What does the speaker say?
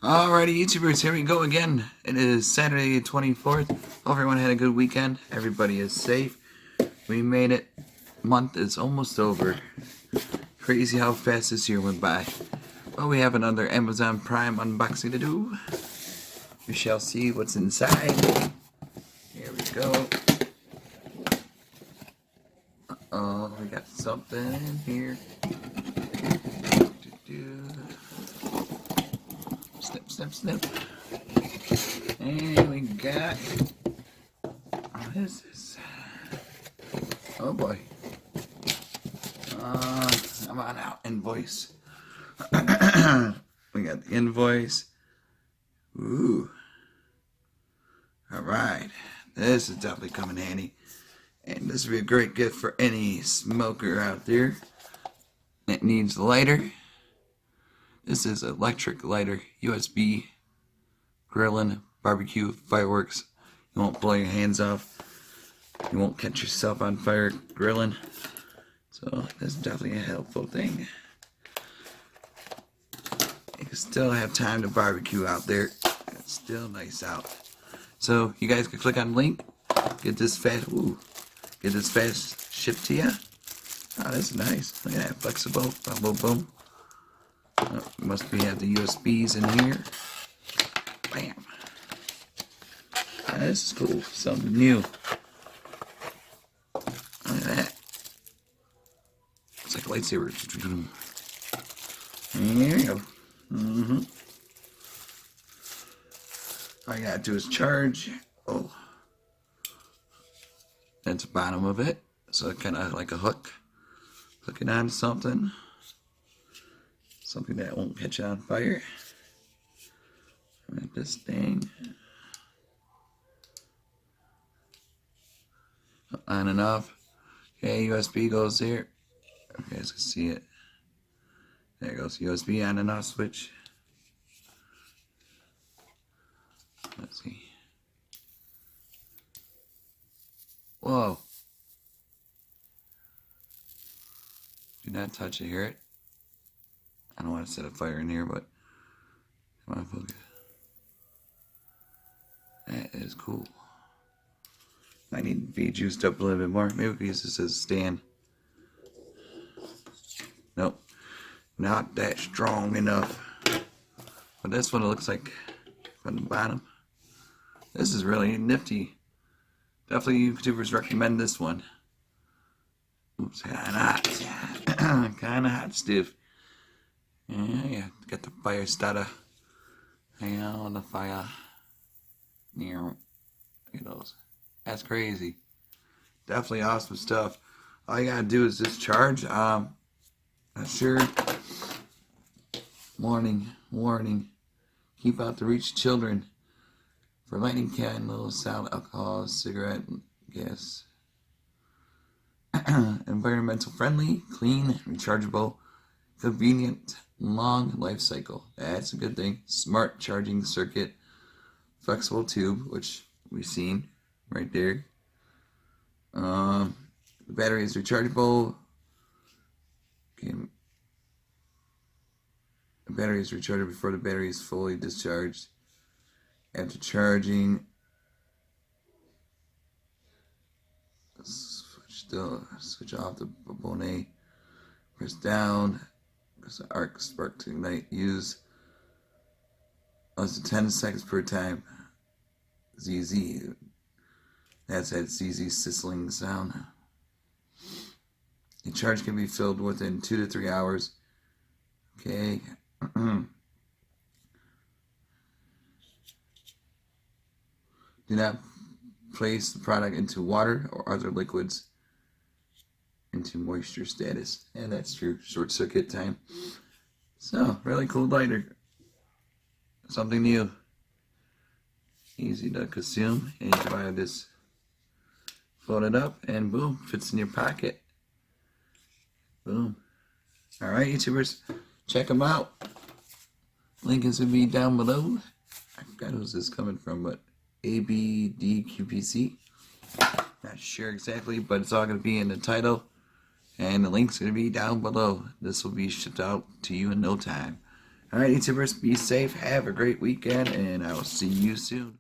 Alrighty, YouTubers, here we go again. It is Saturday the 24th. Hope everyone had a good weekend. Everybody is safe. We made it. Month is almost over. Crazy how fast this year went by. Well, we have another Amazon Prime unboxing to do. We shall see what's inside. Here we go. Oh, we got something in here. Snip, snip, snip. And we got... What is this? Oh boy. Come on out, invoice. We got the invoice. Ooh. Alright. This is definitely coming handy. And this would be a great gift for any smoker out there that needs a lighter. This is an electric lighter, USB, grilling, barbecue, fireworks. You won't blow your hands off. You won't catch yourself on fire grilling. So this is definitely a helpful thing. You can still have time to barbecue out there. It's still nice out. So you guys can click on the link. Get this fast shipped to you. Oh, that's nice. Look at that, flexible. Boom, boom, boom. Oh, must be have the USBs in here. Bam. Oh, this is cool. Something new. Look at that. It's like a lightsaber. There you go. All I gotta do is charge. Oh. That's the bottom of it. So kind of like a hook. Hook it onto something. Something that won't catch on fire. Like this thing. On and off. Okay, USB goes there. You guys can see it. There goes USB on and off switch. Let's see. Whoa. Do not touch it, hear it? I don't want to set a fire in here, but come on, focus. That is cool. I need to be juiced up a little bit more. Maybe we can use this as a stand. Nope. Not that strong enough. But that's what it looks like from the bottom. This is really nifty. Definitely YouTubers recommend this one. Oops, kinda hot. Kinda hot stiff. Yeah, get the fire starter. Hang on the fire. Look at those. That's crazy. Definitely awesome stuff. All you gotta do is just charge. Not sure. Warning. Keep out to reach children. For lighting candles, sound, alcohol, cigarette, gas. Environmental friendly, clean, rechargeable, convenient, long life cycle. That's a good thing. Smart charging circuit, flexible tube, which we've seen right there. The battery is rechargeable. Okay. The battery is recharged before the battery is fully discharged. After charging, switch off the bonnet. Press down. Press the arc spark to ignite. Use less than 10 seconds per time. ZZ. That's that ZZ sizzling sound. The charge can be filled within 2 to 3 hours. Okay. Do not place the product into water or other liquids into moisture status. And that's true. Short circuit time. So, really cool lighter. Something new. Easy to consume. And you can just fold it up and boom, fits in your pocket. Boom. Alright, YouTubers. Check them out. Link is going to be down below. I forgot who's this coming from, but ABDQPC. Not sure exactly, but it's all going to be in the title. And the link's going to be down below. This will be shipped out to you in no time. Alright, YouTubers, be safe, have a great weekend, and I will see you soon.